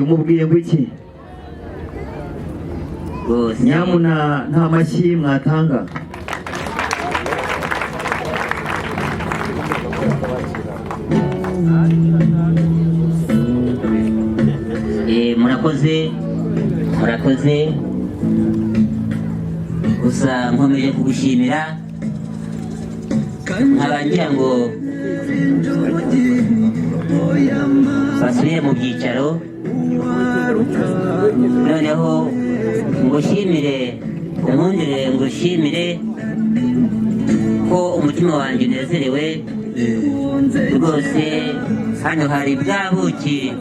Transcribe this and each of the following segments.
umubwiye ngo iki nyamuna nta mashyi mwatanga murakoze gusa nkomeje kugushimira nkabangira ngo basubiye mu byicaro noneho ngushimire unkundire ngushimire ko umutima wanjye unezerewe rwose. Hano hari bwa buki,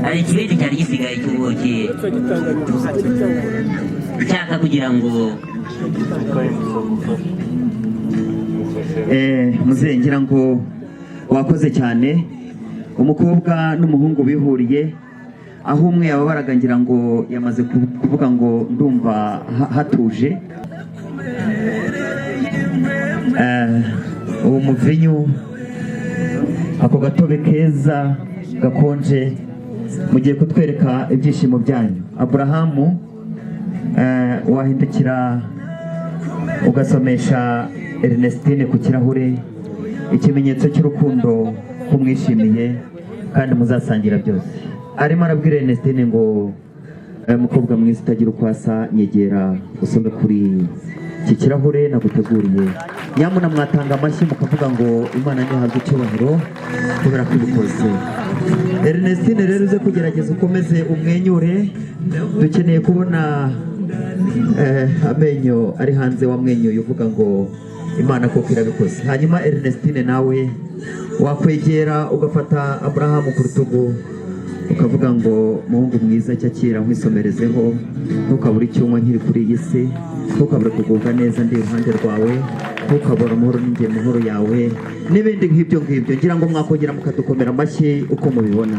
hari ikibindi cyari gisigaye cy'ubuki nshaka kugira ngo muzehe ngira ngo wakoze cyane. Umukobwa n'umuhungu bihuriye aho umwe yababaraga ngira ngo yamaze kuvuga ngo ndumva hatuje. Uwo muvinyu ako gatobe keza gakonje mugiye kutwereka ibyishimo byanyu. Aburahamu wahindukira ugasomesha Ernestine ku kirahure ikimenyetso cy'urukundo kumwishimiye kandi muzasangira byose. Arimo arabwira Ernestine ngo mukobwa mwiza utagira uko asa, nyegera usome kuri iki kirahure naguteguriye. Nyamuna mwatanga amashyi mukavuga ngo Imana nihabwe icyubahiro kubera ko ibikoze. Ernestine rero uze kugerageza ukomeze umwenyure, dukeneye kubona amenyo ari hanze wamwenyuye uvuga ngo Imana koko irabikoze. Hanyuma Ernestine nawe wakwegera ugafata Aburahamu ku rutugu ukavuga ngo muhungu mwiza cyakira nkwisomerezeho, ntukabure icyuma nkiri kuri iyi si, ntukabure kugubwa neza ndi iruhande rwawe, ntukabure amahoro n'ingiye mahoro yawe n'ibindi nk'ibyo ngibyo. Ngira ngo mwakongera mukadukomera amashyi uko mubibona.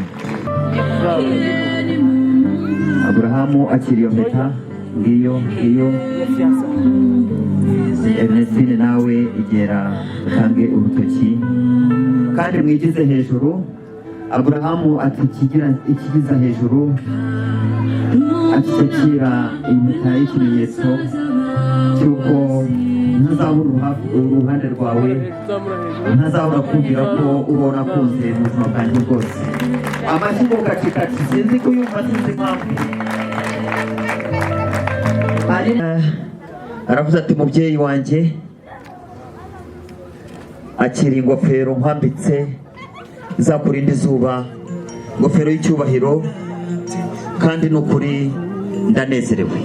Aburahamu akiri iyo mpeta ngiyo. Ernestine nawe igera utange urutoki kandi mwigize hejuru. Aburahamu ati ikigiza hejuru akishyira impeta y'ikimenyetso cy'uko ntazabura uruhande rwawe, ntazabura kumvira ko ubona kunze mu buzima bwanjye bwose. Amashyi ngo kacikaci sinzi kuyumva, sinzi impamvu. Aravuze ati mubyeyi wanjye akira ingofero nkwambitse izakurinda izuba, ingofero y'icyubahiro, kandi n'ukuri ndanezerewe.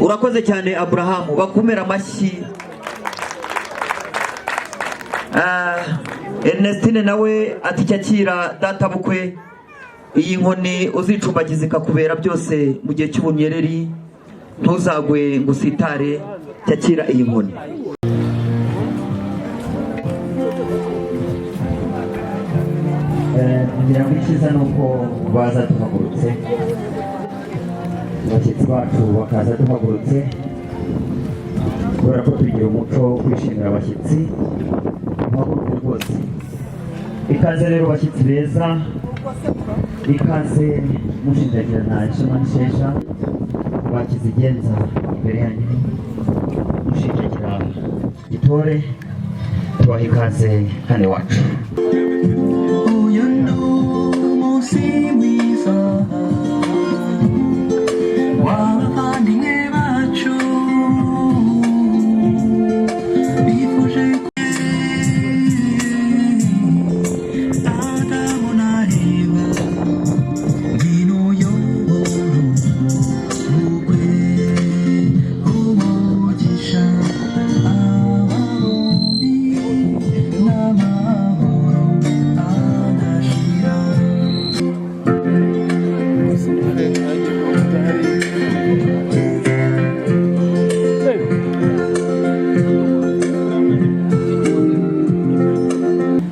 Urakoze cyane Aburahamu, bakumera amashyi. Ernestine nawe ati cyakira data bukwe, iyi nkoni uzicumbagiza ikakubera byose mu gihe cy'ubunyereri, ntuzagwe ngo usitare, cyakira iyi nkoni. Ngira ngo icyiza ni uko baza duhagurutse, abashyitsi bacu bakaza duhagurutse, kubera ko tugira umuco wo kwishimira abashyitsi. Duhaguruke rwose. Ikaze rero bashyitsi beza, ikaze mushinjagira nta ishema n'ishesha, bakizigenza imbere yanyu mushinjagira gitore, tubaha ikaze hano iwacu.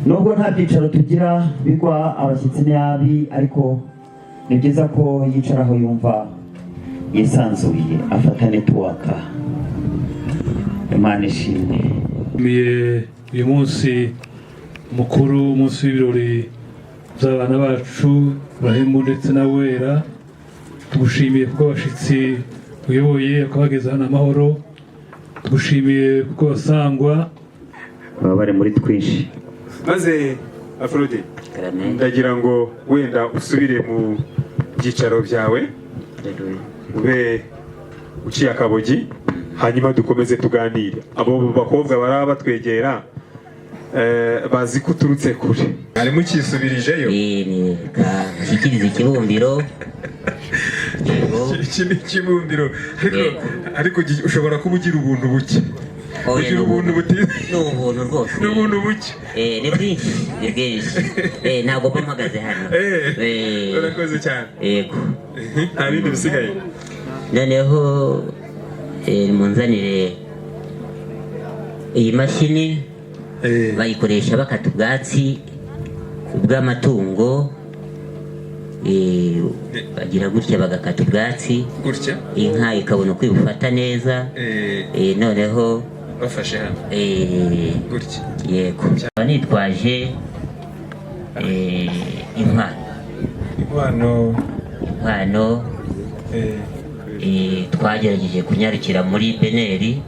Nubwo nta byicaro tugira bigwa abashyitsi nabi, ariko ni byiza ko yicaraho yumva yisanzuye, afata networka. Imana ishimwe. Uyu munsi mukuru, umunsi w'ibirori by'abana bacu Ibrahimu ndetse na Wera, tugushimiye kuko abashitsi uyoboye ukabageza hano amahoro, tugushimiye kuko basangwa baba bari muri twinshi. Maze Afrodi, ndagira ngo wenda usubire mu byicaro byawe ube uciye akabogi, hanyuma dukomeze tuganire. Abo bakobwa baraba batwegera bazi ko uturutse kure. Harimo ukisubirijeyo? Shikiriza ikibumbiro. Iki ni ikibumbiro, ariko ushobora kuba ugira ubuntu buke. Ugira ubuntu butiza. N'ubuntu rwose. N'ubuntu buke. Ni bwinshi, ni bwinshi. Ntabwo mba mpagaze hano. Urakoze cyane. Yego. Nta bindi bisigaye. Noneho munzanire iyi mashini bayikoresha bakata ubwatsi bw'amatungo, bagira gutya bagakata ubwatsi gutya inka ikabona uko ibufata neza. Noneho bafashe hano gutya. Yego, nitwaje inkwano twagerageje kunyarukira muri beneri,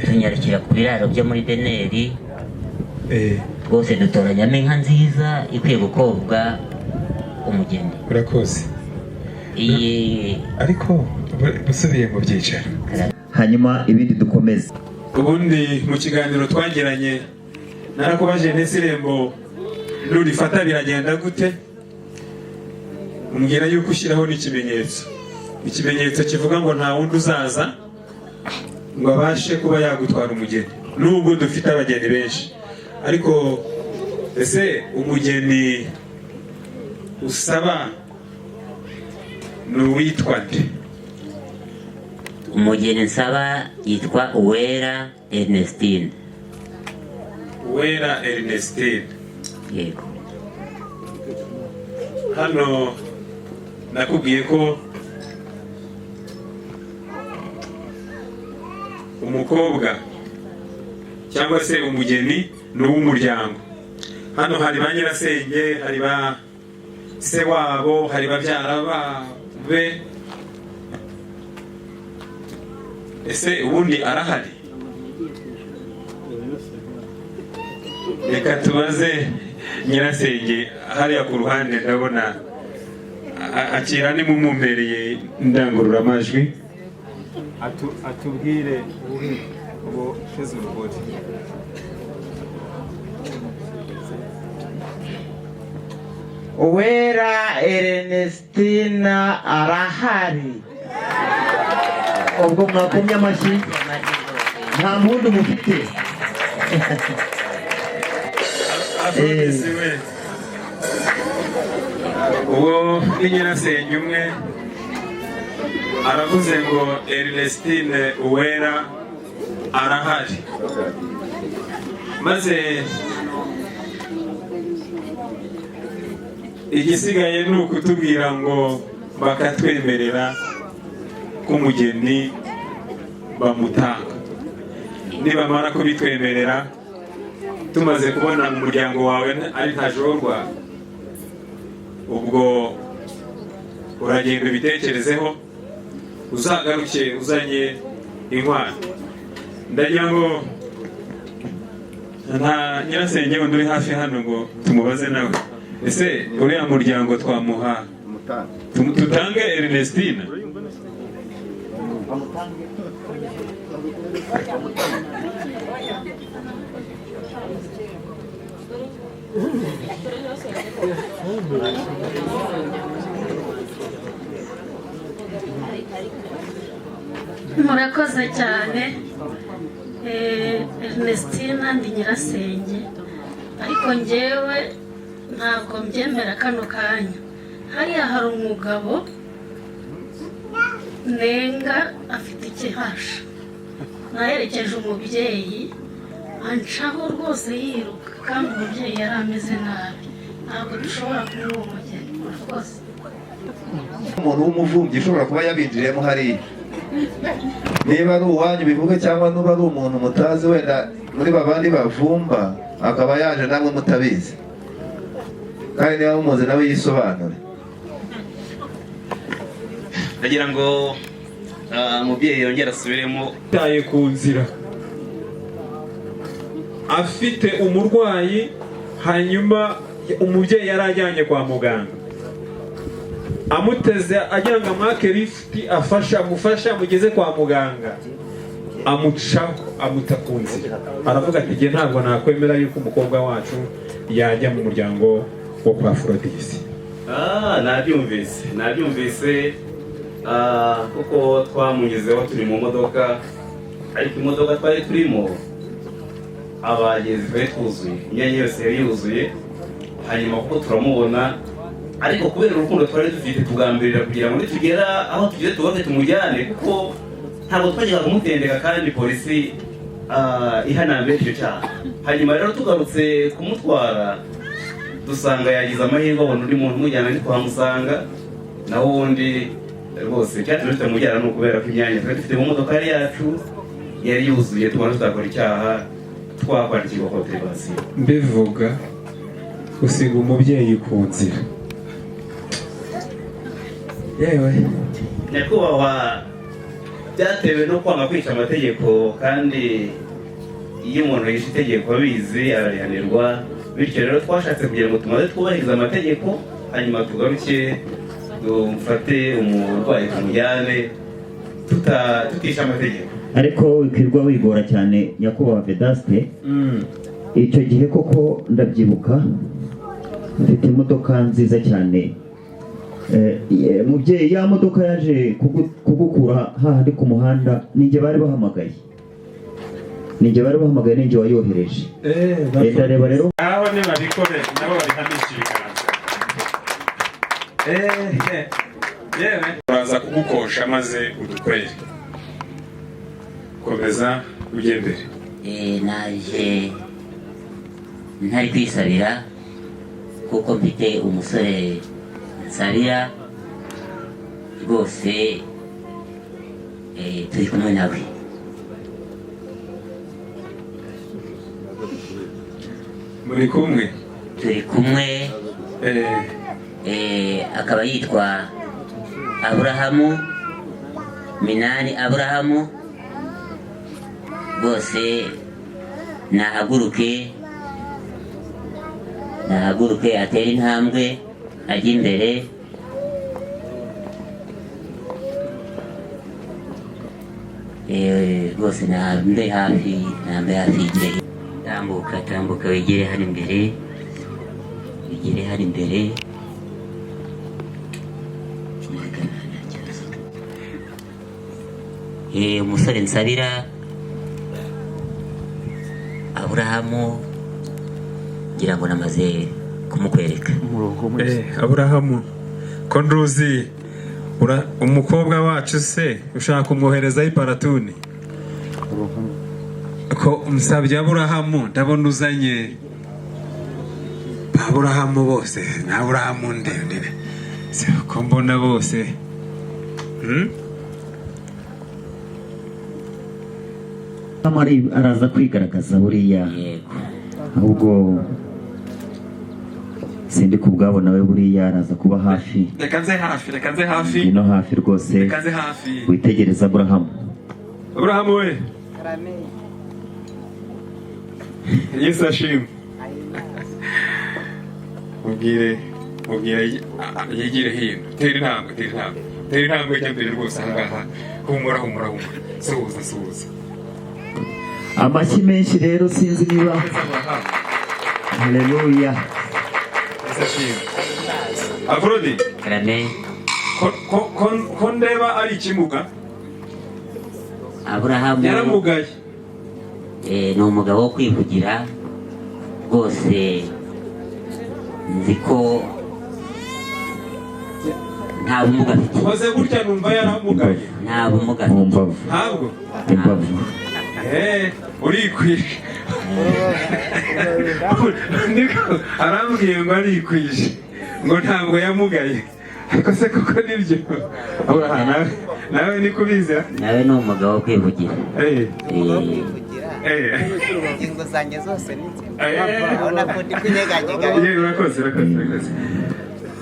tunyarukira ku biraro byo muri beneri rwose, dutoranyamo inka nziza ikwiye gukobwa umugeni. Urakoze. Ariko busubiye mu byicaro, hanyuma ibindi dukomeze. ubundi mu kiganiro twagiranye narakubaje nese irembo nurifata biragenda gute, umbwira yuko ushyiraho ikimenyetso kivuga ngo nta wundi uzaza ngo abashe kuba yagutwara umugeni, nubwo dufite abageni benshi. Ariko ese umugeni usaba ni uwitwa nde? Umugeni nsaba yitwa Uwera Ernestine. Uwera Ernestine. Yego. Hano nakubwiye ko umukobwa cyangwa se umugeni ni uw'umuryango. Hano hari ba nyirasenge, hari ba se wabo, hari babyara babe. Ese ubundi arahari? Reka tubaze nyirasenge hariya ku ruhande, ndabona akira ni mumumpereye indangururamajwi. Atubwire ubu sheze urugori. Uwera Ernestine arahari. Ubwo mwakomye amashyi, nta mpundu mufite. Uwo ni nyirasenge umwe aravuze ngo Ernestine Uwera arahari. Maze igisigaye ni ukutubwira ngo bakatwemerera ko umugeni bamutanga. Nibamara kubitwemerera, tumaze kubona umuryango wawe ari ntajorwa, ubwo uragenda ubitekerezeho, uzagaruke uzanye inkwano. Ndagira ngo nta nyirasenge undi uri hafi hano ngo tumubaze nawe, ese uriya muryango twamuha tutange Ernestine? Murakoze cyane. Ernestine ndi nyirasenge, ariko njyewe ntabwo mbyemera kano kanya. Hariya hari umugabo nenga afite ikihasha, naherekeje umubyeyi ancaho rwose yiruka, kandi umubyeyi yari ameze nabi. Ntabwo dushobora kumuha umugeni rwose. Umuntu w'umuvumyi ushobora kuba yabinjiriyemo hariya, niba ari uwanyu bivuge, cyangwa nuba ari umuntu mutazi wenda muri babandi bavumba akaba yaje namwe mutabizi, kandi niba mumuzi nawe yisobanure. ndagira ngo umubyeyi yongera asubiremo. Taye ku nzira afite umurwayi, hanyuma umubyeyi yari ajyanye kwa muganga, amuteze agira ngo amwake lifti amufasha amugeze kwa muganga, amucaho amuta ku nzira. Aravuga ati nge ntabwo nakwemera yuko umukobwa wacu yajya mu muryango wo kwa Aphrodite. Nabyumvise kuko twamugezeho turi mu modoka, ariko imodoka twari turimo abagenzi twari twuzuye, imyanya yose yari yuzuye. Hanyuma kuko turamubona, ariko kubera urukundo twari dufite tugambirira kugira ngo nitugera aho tugeze tubaze tumujyane, kuko ntabwo twajyaga kumutendeka kandi polisi ihanambye icyo cyaha. Hanyuma rero tugarutse kumutwara dusanga yagize amahirwe, abona undi muntu umujyana ni twamusanga, naho ubundi rwose cyatumye tutamujyana ni ukubera ko imyanya twari dufite mu modoka yacu yari yuzuye, tubona tutakora icyaha twakwandikirwa kontribasiyo. Mbivuga usiga umubyeyi ku nzira. Yewe nyakubahwa, byatewe no kwanga kwica amategeko, kandi iyo umuntu yishe itegeko abizi ararihanirwa. Bityo rero twashatse kugira ngo tumaze twubahiriza amategeko, hanyuma tugaruke dufate umurwayi tumujyane tutisha amategeko. Ariko wikirwa wigora cyane nyakubahwa Vedaste. Icyo gihe koko ndabyibuka, mfite imodoka nziza cyane. Mubyeyi, ya modoka yaje kugukura hahandi ku muhanda, ninjye bari bahamagaye, ninjye wayohereje. Ndareba rero aho ne babikore nabo bari hamishikana. Yewe baza kugukosha maze udukwere. Komeza ujye mbere. Naje ntari kwisabira kuko mfite umusore nsabira rwose, turi kumwe nawe. Muri kumwe? Turi kumwe. Akaba yitwa Aburahamu Minani Aburahamu. Rwose nahaguruke atera intambwe ajya imbere. Rwose nambe hafi igihe. Tambuka wegere hano imbere, umusore nsabira Aburahamu, ngira ngo namaze kumukwereka. Aburahamu, ko nduzi umukobwa wacu se ushaka kumwoherezaho iparatuni? Ko msabye Aburahamu, ndabona uzanye Aburahamu bose, na Aburahamu ndende ko mbona bose. Amari araza kwigaragaza buriya, ahubwo sindi kubwabo nawe buriya araza kuba hafi. Reka nze hafi. Ino hafi rwose. Witegereza Aburahamu. Aburahamu we. Yesu ashimwe. Mubwire yigire hino. Tera intambwe jya mbere rwose ahangaha. Humura. Suhuza. Amashyi menshi rero sinzi niba. Haleluya. Afrodi. Amen. Ko ndeba ari ikimuga. Aburahamu yaramugaye. Ni umugabo wo kwivugira rwose. Nzi ko nta bumuga afite. Maze gutya numva yaramugaye. Nta bumuga afite. Ntabwo. Imbavu. Urikwishe. Arambwiye ngo arikwishe, ngo ntabwo yamugaye. Ariko se koko nibyo? Nawe ni kubiza? Nawe ni umugabo wo kwivugira. Ingingo zanjye zose ni nzima. Urabona ko ndi kunyeganyega. Urakoze.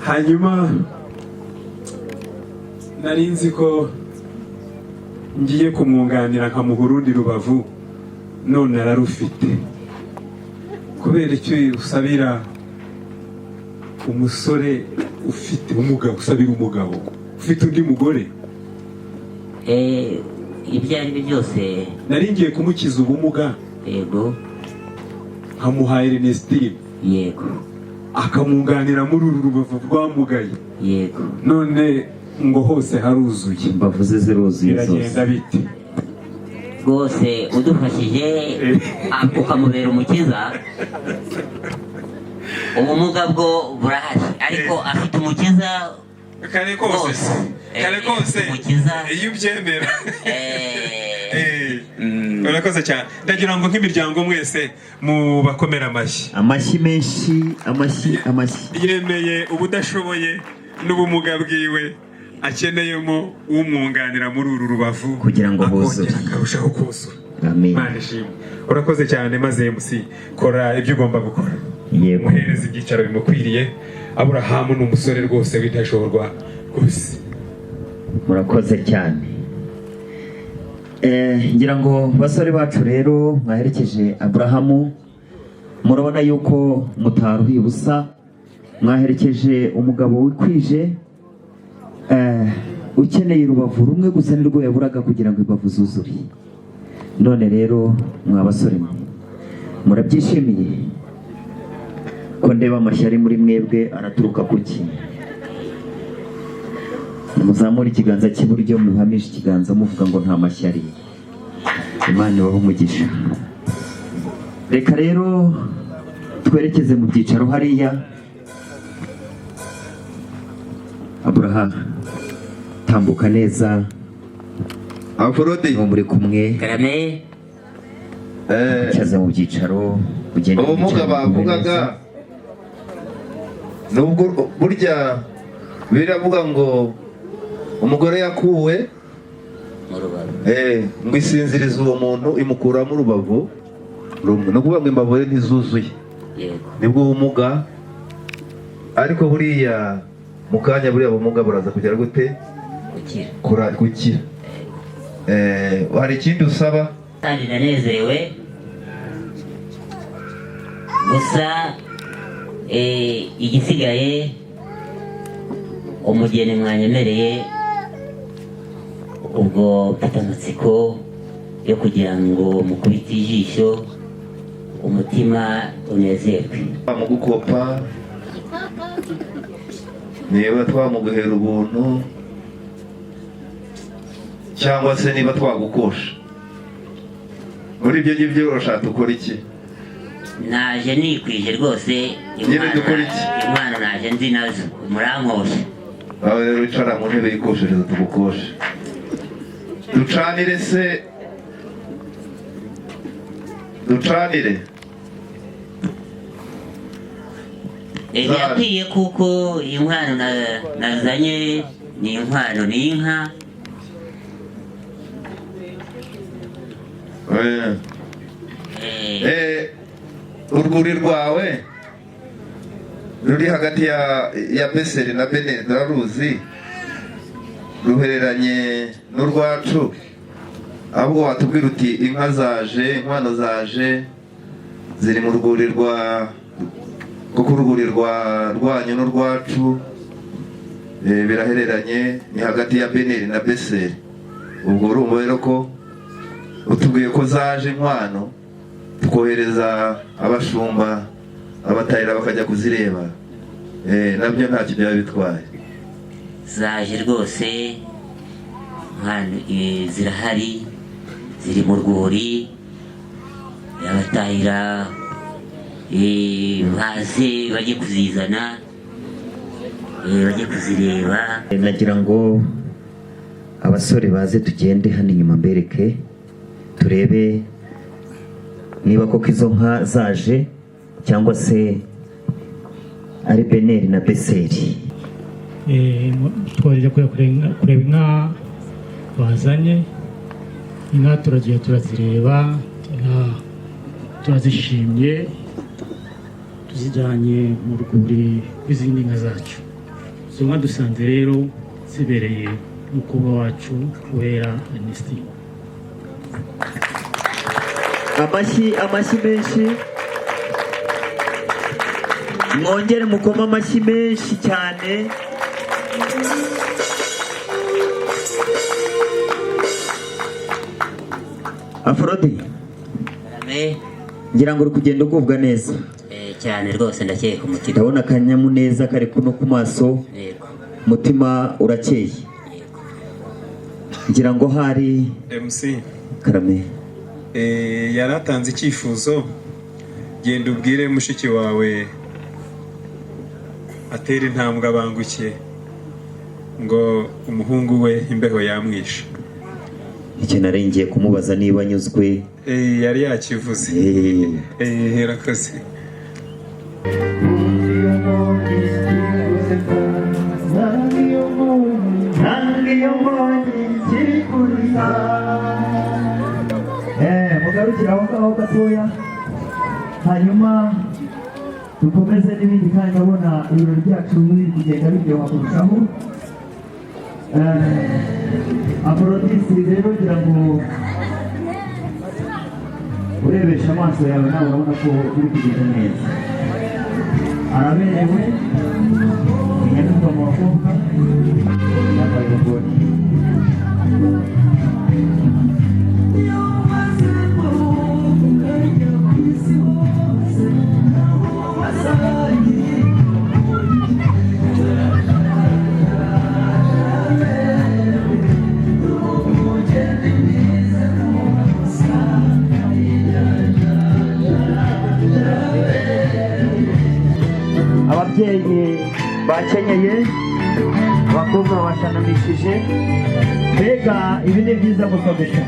Hanyuma nari nzi ko ngiye kumwunganira nkamuha urundi rubavu none ararufite. Kubera icyo usabira umusore ufite umugabo, usabira umugabo ufite undi mugore? Ibyo ari byo byose nari ngiye kumukiza ubumuga. Yego. Nkamuha Ernestine. Yego. Akamwunganira muri uru rubavu rwamugaye. Yego. None ngo hose haruzuye, imbavu ze ziruzuye zose. Biragenda bite? Rwose udufashije ukamubera umukiza, ubumuga bwo burahari, ariko afite umukiza. Kare kose umukiza iyo ubyemera. Urakoze cyane. Ndagira ngo nk'imiryango mwese mu bakomera amashyi menshi, amashyi. Yemeye ubudashoboye n'ubumuga bwiwe, akeneyemo umwunganira muri uru rubavu kugira ngo huzure, akarushaho kuzura. Amen. Imana ishimwe. Urakoze cyane, maze MC kora ibyo ugomba gukora. Yego. Muhereza ibyicaro bimukwiriye. Aburahamu ni umusore rwose w'intashorwa rwose. Murakoze cyane. Ngira ngo basore bacu rero mwaherekeje Aburahamu, murabona yuko mutaruhiye ubusa, mwaherekeje umugabo wikwije, ukeneye urubavu rumwe gusa nirwo yaburaga kugira ngo imbavu zuzure. None rero mwa basore murabyishimiye ko ndeba amashyari muri mwebwe araturuka kuki? Muzamura ikiganza cy'iburyo, muhamisha ikiganza muvuga ngo nta mashyari. Imana ibahe umugisha. Reka rero twerekeze mu byicaro hariya. Aburahamu, tambuka neza. Afurodi muri kumwe. Karame. Cyaza mu byicaro, ugenda. Ubumuga bavugaga nubwo burya biravuga ngo umugore yakuwe ngo isinziriza uwo muntu imukuramo urubavu rumwe, no kuvuga ngo imbavu ze ntizuzuye. Nibwo ubumuga. Ariko buriya mu kanya buriya bumuga buraza kugera gute? Gukira. Hari ikindi usaba? Kandi nanezerewe gusa igisigaye umugeni mwanyemereye, ubwo mfata amatsiko yo kugira ngo mukubite ijisho umutima unezerwe. Mu gukopa niba twamuguhera ubuntu cyangwa se niba twagukosha, muri ibyo ngibyo urashaka ukora iki? Naje nikwije rwose, impano naje nzi nazo murankosha. Aho rero wicara mu ntebe yikoshereza tugukoshe. Ducanire se, ducanire. Birakwiye kuko inkwano nazanye ni inkwano, ni inka. Urwuri rwawe ruri hagati ya Beseri na Beneri ndaruzi, ruhereranye n'urwacu. Ahubwo watubwira uti inka zaje, inkwano zaje ziri mu rwuri kuko urwuri rwanyu n'urwacu birahereranye, ni hagati ya Beneri na Beseri. Ubwo urumva rero ko utubwiye ko zaje inkwano, twohereza abashumba abatahira bakajya kuzireba, nabyo ntacyo byaba bitwaye. Zaje rwose, zirahari, ziri mu rwuri, abatahira baze bajye kuzizana, bajye kuzireba. Nagira ngo abasore baze tugende hano inyuma mbereke, turebe niba koko izo nka zaje cyangwa se ari Beneri na Beseri. Twarije kureba inka bazanye. Inka turagiye turazireba, turazishimye, tuzijyanye mu rwuri rw'izindi nka zacu. Izo nka dusanze rero zibereye mukuru wacu wera Ernestine. amashyi menshi, mwongere mukoma amashyi menshi cyane. Afrodi, ngira ngo uri kugenda ugubwa neza cyane rwose, ndakeye ku mutima. ndabona akanyamuneza kari kuno ku maso, umutima urakeye. ngira ngo hari MC Karame yaratanze icyifuzo, genda ubwire mushiki wawe atera intambwe abanguke ngo umuhungu we imbeho yamwishe. icyo naringiye kumubaza niba anyuzwe. Yari yakivuze. Herakoze. mugarukira aho ngaho gatoya, hanyuma dukomeze n'ibindi, kandi ndabona ibirori byacu biri kugenda biryoha kurushaho. Aporodisi rero ngira ngo urebesha amaso yawe nawe urabona ko uri kugenda neza. araberewe, inyandiko mu bakobwa yambaye ubugoni. Ababyeyi bakenyeye, abakobwa bashanamishije, mbega ibi ni byiza gusomesha.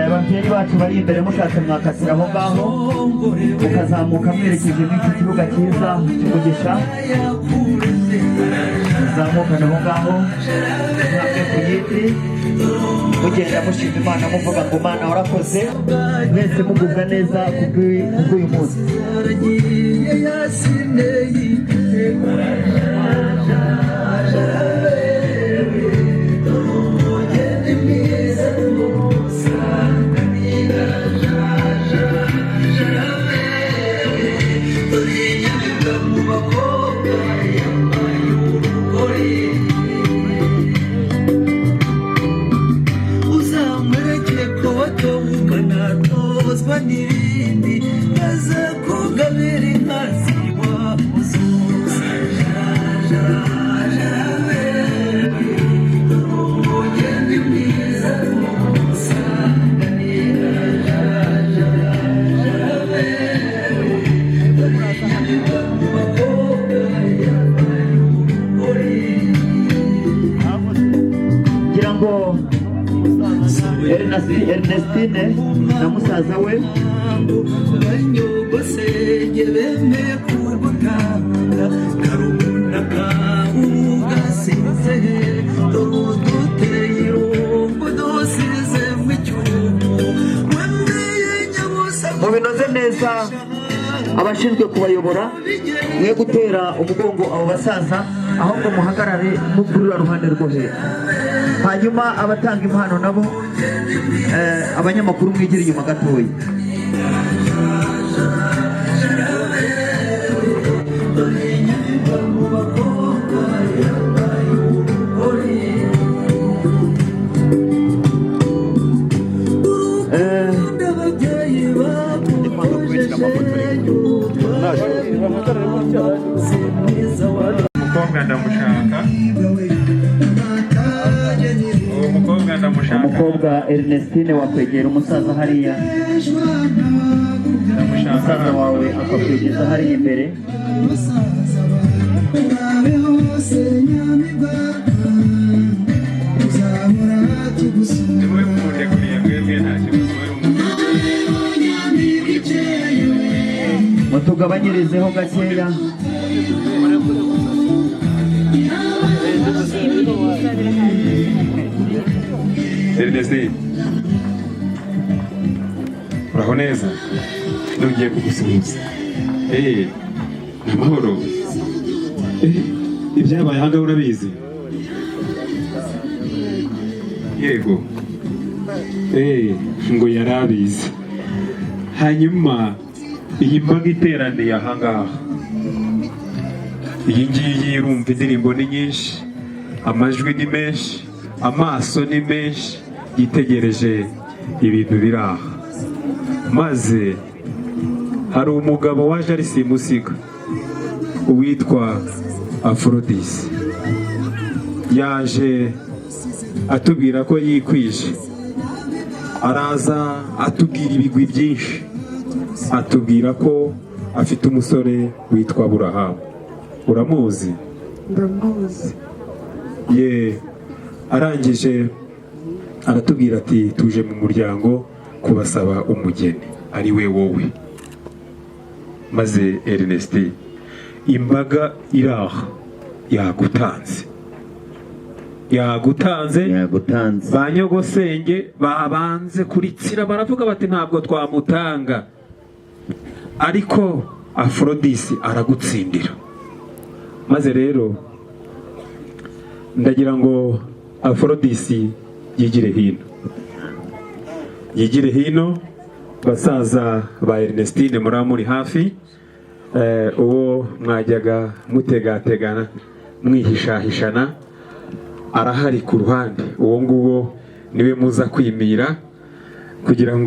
Ababyeyi bacu bari imbere, mushatse mwakasira aho ngaho mukazamuka mwerekeje mw'iki kibuga cyiza cy'umugisha. muzamukana aho ngaho mwamwe ku yindi, mugenda mushima Imana muvuga ngo Mana warakoze, mwese mugubwa neza kubw'uyu munsi. Ernestine na musaza we mubinoze neza. Abashinzwe kubayobora mwe gutera umugongo abo basaza, ahubwo muhagarare mugurura ruhande rwo hepfo. Hanyuma abatanga impano nabo abanyamakuru mwigira inyuma gatoya. Umukobwa ndamushaka. Umukobwa Ernestine wakwegera umusaza hariya, umusaza wawe akakwegeza hariya imbere. mutugabanyirizeho gakeya. Ernestine, uraho neza? Nongeye kugusuhuza. Amahoro. ibyabaye ahangaha urabizi? Yego. Ngo yari abizi. Hanyuma iyi mbaga iteraniye ahangaha, iyi ngiyi irumva indirimbo ni nyinshi, amajwi ni menshi, amaso ni menshi, yitegereje ibintu biri aha. Maze hari umugabo waje ari simusiga uwitwa Aphrodis, yaje atubwira ko yikwije, araza atubwira ibigwi byinshi, atubwira ko afite umusore witwa Aburahamu. Uramuzi? Ndamuzi. Arangije aratubwira ati tuje mu muryango kubasaba umugeni ari we wowe. Maze Ernest, imbaga iraha yagutanze, ba nyogosenge babanze kuritsira, baravuga bati ntabwo twamutanga, ariko Aphrodis aragutsindira. Maze rero ndagira ngo Aphrodis yigire hino, basaza ba Ernestine muri hafi, uwo mwajyaga mutegategana mwihishahishana arahari ku ruhande, uwo nguwo niwe muza kwimira kugira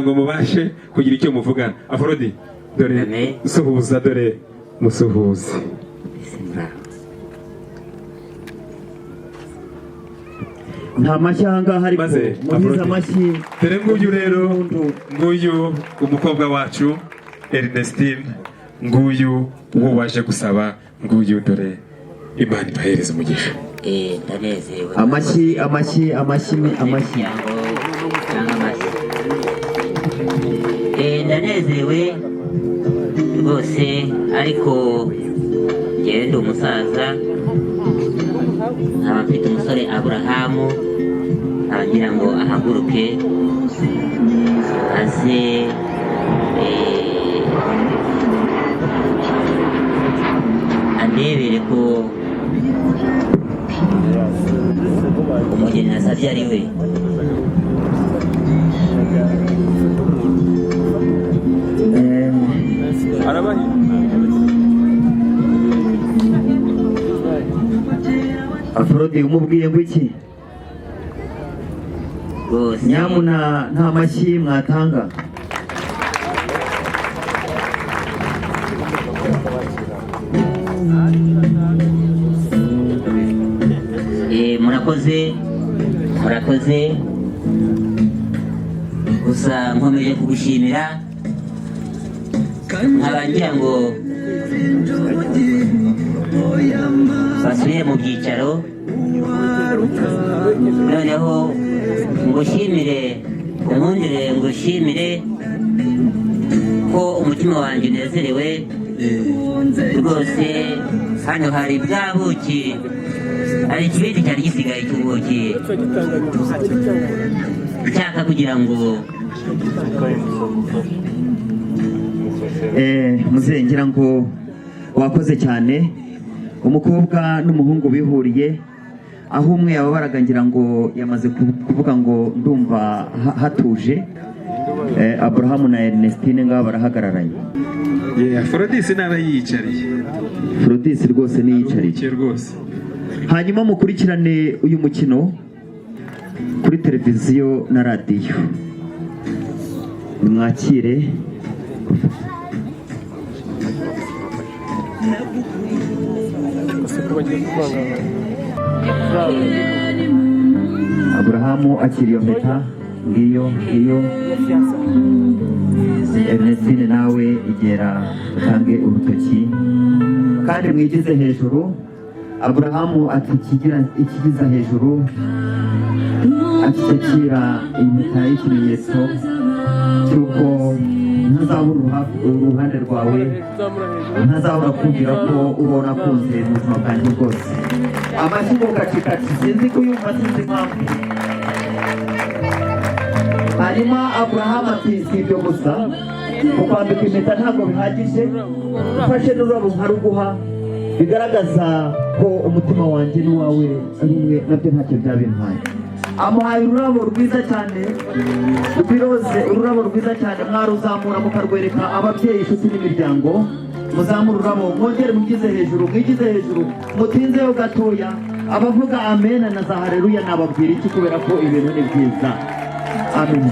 ngo mubashe kugira icyo muvugana. Aphrodis, dore suhuza, dore musuhuze. Nta mashyi ahangaha, ariko muhize amashyi. Dore nguyu rero, nguyu umukobwa wacu Ernestine, nguyu uwo waje gusaba, nguyu dore Imana ibahereza umugisha. Ndanezerewe. Amashyi. Ndanezerewe rwose, ariko njyewe ndi umusaza, nkaba mfite umusore Aburahamu, ngira ngo ahaguruke aze andebere ko umugeni nasabye ari we. Aphrodis, umubwiye ngo iki? Nyamuna nta mashyi mwatanga? murakoze gusa nkomeje kugushimira, nkaba ngira ngo basubire mu byicaro, noneho ngushimire, unkundire ngushimire ko umutima wanjye unezerewe rwose. Hano hari bwa buki, hari ikibindi cyari gisigaye cy'ubuki nshaka kugira ngo muzehe, ngira ngo wakoze cyane. Umukobwa n'umuhungu bihuriye aho umwe yababaraga, ngira ngo yamaze kuvuga ngo ndumva hatuje. Aburahamu na Ernestine ngaba barahagararanye. Aphrodis naba yiyicariye. Aphrodis rwose niyicariye rwose. Hanyuma mukurikirane uyu mukino kuri televiziyo na radiyo. Mwakire Aburahamu akiriye mpeta, ngiyo Ernestine nawe igera utange urutoki kandi mwigize hejuru. Aburahamu ati ikigiza hejuru akishyikira impeta y'ikimenyetso cy'uko ntazabura uruhande rwawe, ntazabura kumvira ko ubona kunze mu buzima bwanjye bwose. Amashyi mu kacikati, sinzi kuyumva, sinzi impamvu. Hanyuma Aburahamu ati si ibyo gusa, kukwambika impeta ntabwo bihagije, ufashe n'ururabo nkaruguha bigaragaza ko umutima wanjye n'uwawe ari umwe, nabyo ntacyo byabintwaye. Amuhaye ururabo rwiza cyane rw'iroze, ururabo rwiza cyane, mwaruzamura mukarwereka ababyeyi, inshuti n'imiryango. Muzamura ururabo, mwongere mugize hejuru, mwigize hejuru, mutinzeho gatoya. Abavuga amena na za haleluya nababwira iki, kubera ko ibintu ni byiza. Amen.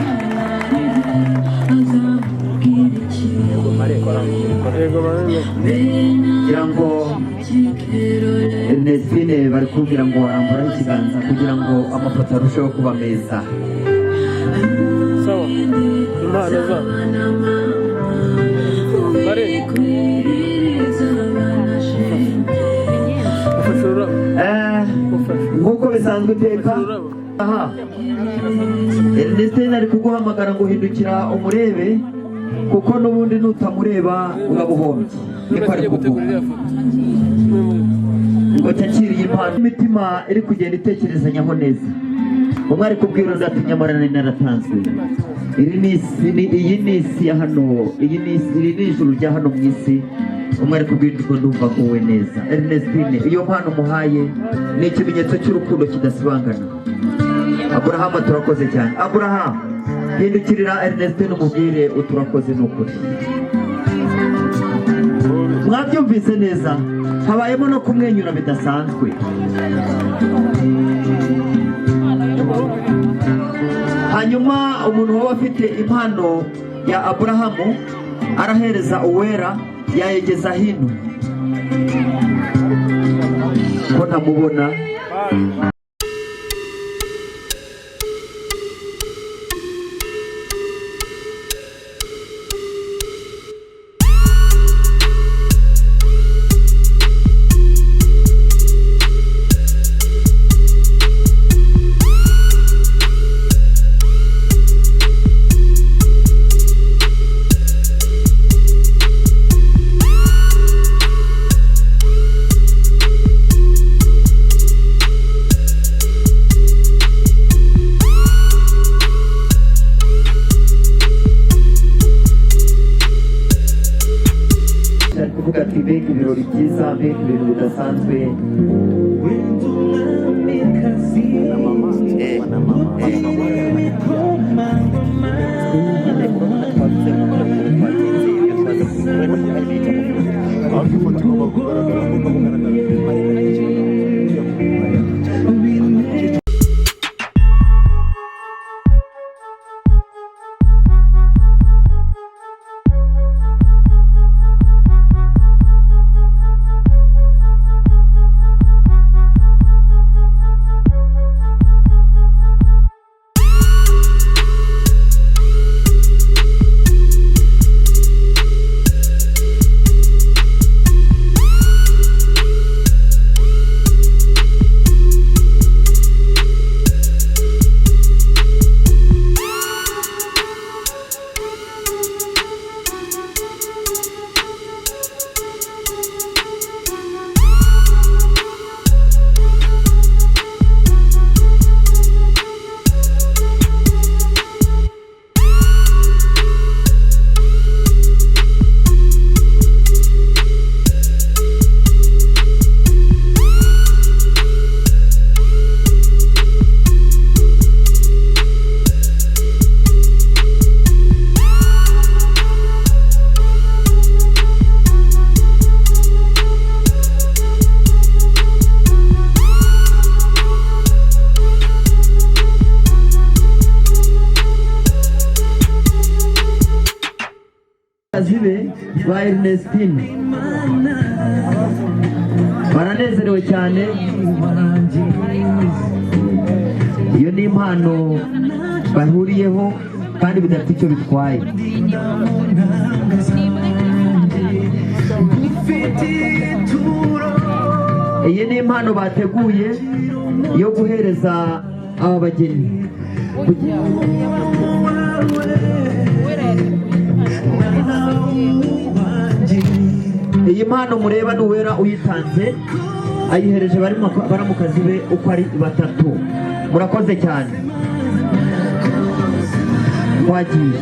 kugira ngo Ernestine bari kubwira ngo aramburaho ikiganza kugira ngo amafoto arusheho kuba meza. Sawa, impano zabo bare nk'uko bisanzwe iteka. Aha, Ernestine ari kuguhamagara ngo hindukira umurebe, kuko n'ubundi nutamureba urabuhombye. Niko ari kuvuga ngo cyakiriye impano, imitima iri kugenda itekerezanyaho neza. Umwe ari kubwira undi ati nyamara nari naratanzwe. Iyi ni isi ya hano, iri ni ijuru rya hano mu isi. Umwe ari kubwira undi ngo ndumva nguwe neza. Ernestine, iyo mpano muhaye ni ikimenyetso cy'urukundo kidasibangana. Aburahamu turakoze cyane. Aburahamu, hindukirira Ernestine umubwire uturakoze n'ukuri. Mwabyumvise neza, habayemo no kumwenyura bidasanzwe. Hanyuma umuntu waba afite impano ya Aburahamu arahereza uwera, yayegeza hino ko ntamubona. Kuvuga ati mbega ibirori byiza, mbega ibintu bidasanzwe. Zibe ba Ernestine baranezerewe cyane. Iyo ni impano bahuriyeho kandi bidafite icyo bitwaye. Iyi ni impano bateguye yo guhereza aba bageni. Iyi mpano mureba ni uwera uyitanze, ayihereje baramukazi be uko ari batatu. Murakoze cyane. Twagiye.